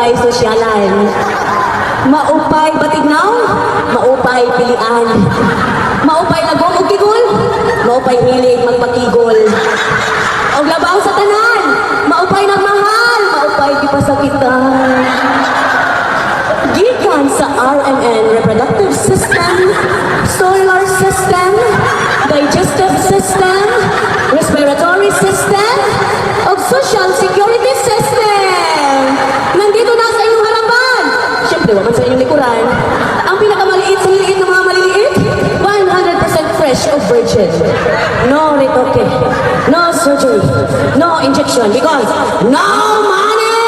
maupay sosyalan. Maupay batignaw, maupay pilian. Maupay lagom og kigol, maupay hilig magpakigol. Og labaw sa tanan, maupay nagmahal, maupay di pasakitan. Gikan sa RMN reproductive system, solar system, digestive system, respiratory system, o social security system. Nandito na sa inyong harapan. Siyempre, waman sa inyong likuran. Ang pinakamaliit sa liliit ng mga maliliit, 100% fresh of virgin. No retoque, no surgery, no injection, because no money!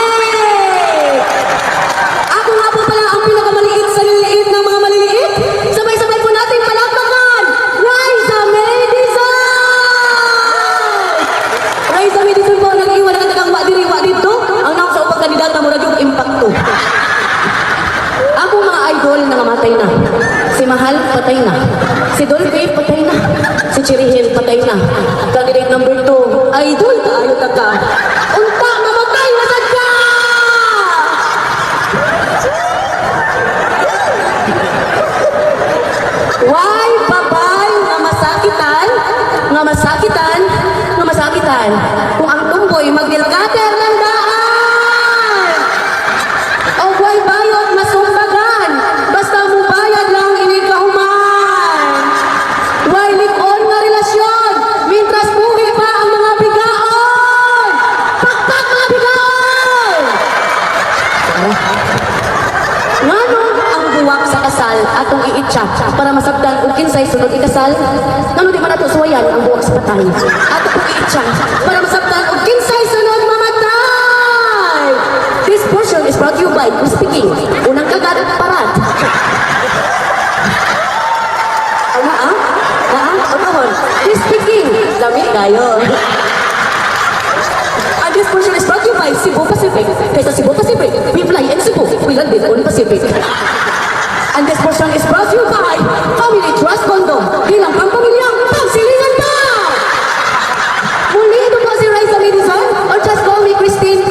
Ako nga po pala ang pinakamaliit sa liliit ng mga maliliit. Sabay-sabay po natin palakpakan, Raisa Medizan! Raisa Medizan po, nag-iwan ang tagang wadiriwa dito. Ang nasa upang kandidata mo yung impacto. Ako mga idol na namatay na. Si Mahal, patay na. Si Dolphy, patay na. Si Chirihil, patay na. Candidate number 2, idol, kaayo ka. Unta, mamatay na sad ka! Why babay nga masakitan, nga masakitan, nga masakitan, kung ang tumboy mag-bilkater ng daan? O why bayot masumbagan, basta mo bayad lang inikahuman? Why likon nga relasyon, mintras buhi pa ang mga bigaon? Pakpak mga bigaon! Ngano ang buwak sa kasal atong iitsa para masabdan ug kinsay sunod ikasal? Ngano di man ato suwayan ang buwak sa patay? Ato kong iitsa para masabdan ug kinsay sunod mamatay? This portion is brought to you by who's speaking. Unang kagat parat. Ang who's speaking. Lami kayo. And this portion is brought to you by Cebu Pacific. Kaysa Cebu Pacific, we fly in Cebu. We land in Pacific. And this portion is brought to you by Family Trust Condom. Bilang pampamilyang pagsilingan pa! Muli ito po si Raisa Medizan, or just call me Christine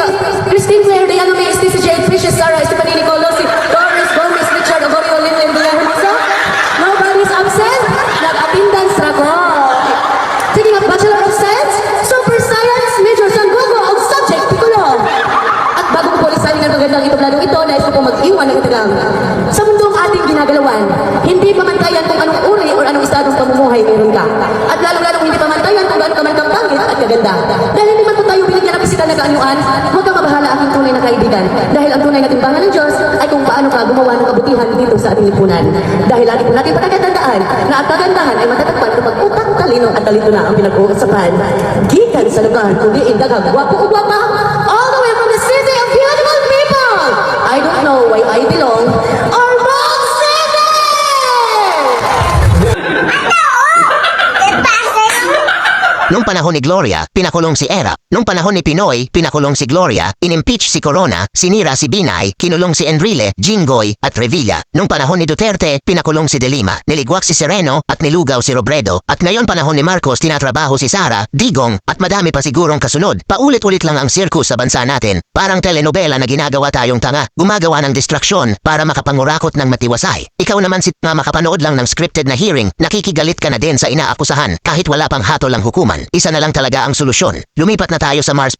Claire de Anome, Stacey Jade, Fishes, Sarah, Stephanie Nicolo, si Doris Gomez, Richard Ogorio, Lynn Dia Humisa. Nobody's absent. Nag-attendance ra ko. Sige nga, Bachelor of Science, Super Science, Major Sangogo, o Subject Piccolo. At bago ko po lisanin ang magandang itobladong ito, nais ko po mag-iwan ng itagang. Sa mundong ating ginagalawan, hindi pamantayan kung anong uri o anong estadong pamumuhay meron ka. At lalong-lalong hindi pamantayan kung gaano ka man kapangit at kaganda. Dahil hindi man po tayo binigyan ng pisika na kaanyuan, huwag kang mabahala aking tunay na kaibigan. Dahil ang tunay na timbangan ng Diyos ay kung paano ka gumawa ng kabutihan dito sa ating lipunan. Dahil lagi po natin patatandaan na ang kagandahan ay matatagpan kapag utak, talino at talito na ang pinag-uusapan. Gikan sa lugar kundi indagang gwapo o gwapa, all the way from the city of beautiful people. I don't know why I belong, Ormoc City! Nung panahon ni Gloria, pinakulong si Era. Nung panahon ni Pinoy, pinakulong si Gloria, inimpeach si Corona, sinira si Binay, kinulong si Enrile, Jinggoy, at Revilla. Nung panahon ni Duterte, pinakulong si De Lima, niligwak si Sereno, at nilugaw si Robredo. At ngayon panahon ni Marcos, tinatrabaho si Sara, Digong, at madami pa sigurong kasunod. Paulit-ulit lang ang sirkus sa bansa natin. Parang telenovela na ginagawa tayong tanga, gumagawa ng distraksyon para makapangurakot ng matiwasay. Ikaw naman si nga makapanood lang ng scripted na hearing, nakikigalit ka na din sa inaakusahan kahit wala pang hatol ang hukuman. Isa na lang talaga ang solusyon. Lumipat na tayo sa Mars.